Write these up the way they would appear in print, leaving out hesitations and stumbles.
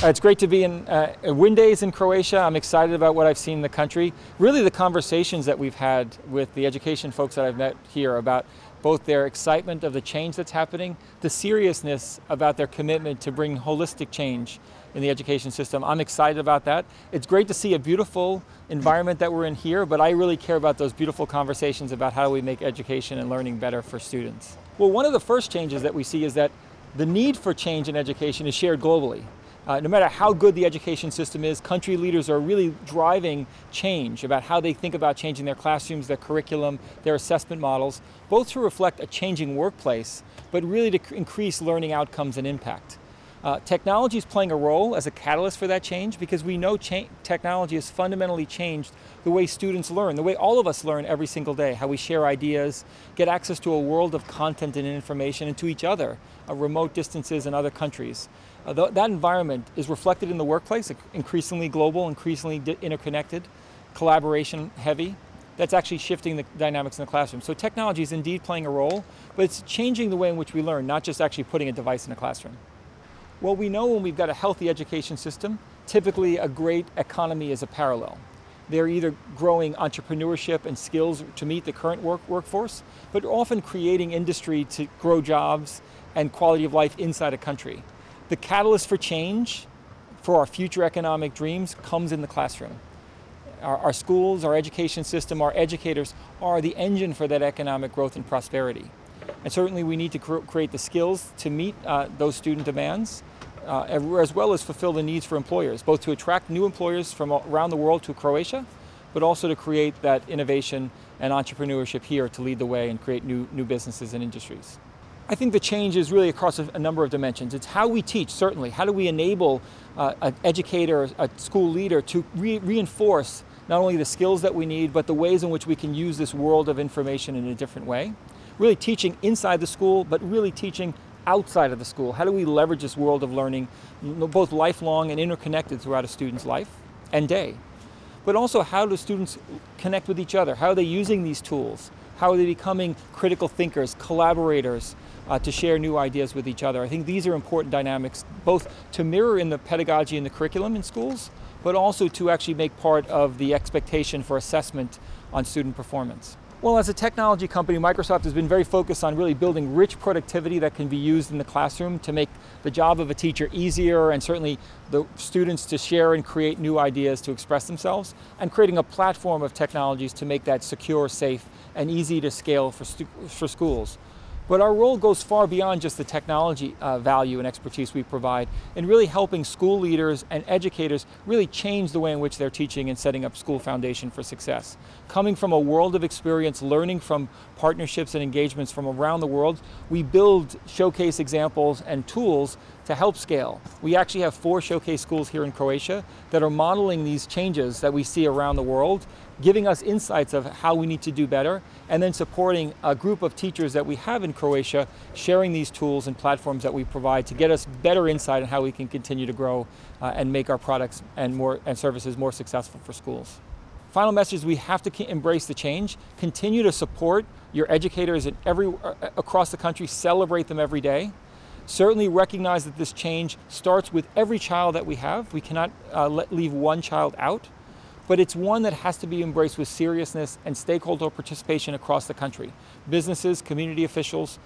It's great to be in Wind Days in Croatia. I'm excited about what I've seen in the country. Really the conversations that we've had with the education folks that I've met here about both their excitement of the change that's happening, the seriousness about their commitment to bring holistic change in the education system. I'm excited about that. It's great to see a beautiful environment that we're in here, but I really care about those beautiful conversations about how we make education and learning better for students. Well, one of the first changes that we see is that the need for change in education is shared globally. No matter how good the education system is, country leaders are really driving change about how they think about changing their classrooms, their curriculum, their assessment models, both to reflect a changing workplace, but really to increase learning outcomes and impact. Technology is playing a role as a catalyst for that change because we know technology has fundamentally changed the way students learn, the way all of us learn every single day, how we share ideas, get access to a world of content and information, and to each other, remote distances in other countries. That environment is reflected in the workplace, increasingly global, increasingly interconnected, collaboration heavy. That's actually shifting the dynamics in the classroom. So technology is indeed playing a role, but it's changing the way in which we learn, not just actually putting a device in a classroom. Well, we know when we've got a healthy education system, typically a great economy is a parallel. They're either growing entrepreneurship and skills to meet the current workforce, but often creating industry to grow jobs and quality of life inside a country. The catalyst for change for our future economic dreams comes in the classroom. Our schools, our education system, our educators are the engine for that economic growth and prosperity. And certainly we need to create the skills to meet those student demands, as well as fulfill the needs for employers, both to attract new employers from around the world to Croatia, but also to create that innovation and entrepreneurship here to lead the way and create new businesses and industries. I think the change is really across a number of dimensions. It's how we teach, certainly. How do we enable an educator, a school leader to reinforce not only the skills that we need, but the ways in which we can use this world of information in a different way. Really teaching inside the school, but really teaching outside of the school. How do we leverage this world of learning, both lifelong and interconnected throughout a student's life and day? But also, how do students connect with each other? How are they using these tools? How are they becoming critical thinkers, collaborators, to share new ideas with each other? I think these are important dynamics, both to mirror in the pedagogy and the curriculum in schools, but also to actually make part of the expectation for assessment on student performance. Well, as a technology company, Microsoft has been very focused on really building rich productivity that can be used in the classroom to make the job of a teacher easier, and certainly the students to share and create new ideas to express themselves, and creating a platform of technologies to make that secure, safe, and easy to scale for schools. But our role goes far beyond just the technology value and expertise we provide in really helping school leaders and educators really change the way in which they're teaching and setting up school foundation for success. Coming from a world of experience, learning from partnerships and engagements from around the world, we build showcase examples and tools to help scale. We actually have 4 showcase schools here in Croatia that are modeling these changes that we see around the world, giving us insights of how we need to do better, and then supporting a group of teachers that we have in Croatia, sharing these tools and platforms that we provide to get us better insight on how we can continue to grow and make our products and services more successful for schools. Final message: we have to embrace the change, continue to support your educators across the country, celebrate them every day. Certainly recognize that this change starts with every child that we have. We cannot leave one child out. But it's one that has to be embraced with seriousness and stakeholder participation across the country. Businesses, community officials,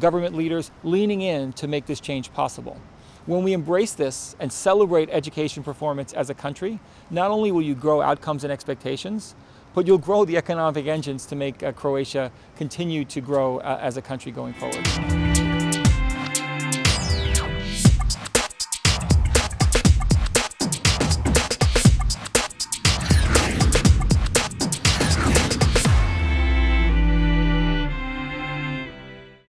government leaders leaning in to make this change possible. When we embrace this and celebrate education performance as a country, not only will you grow outcomes and expectations, but you'll grow the economic engines to make Croatia continue to grow as a country going forward.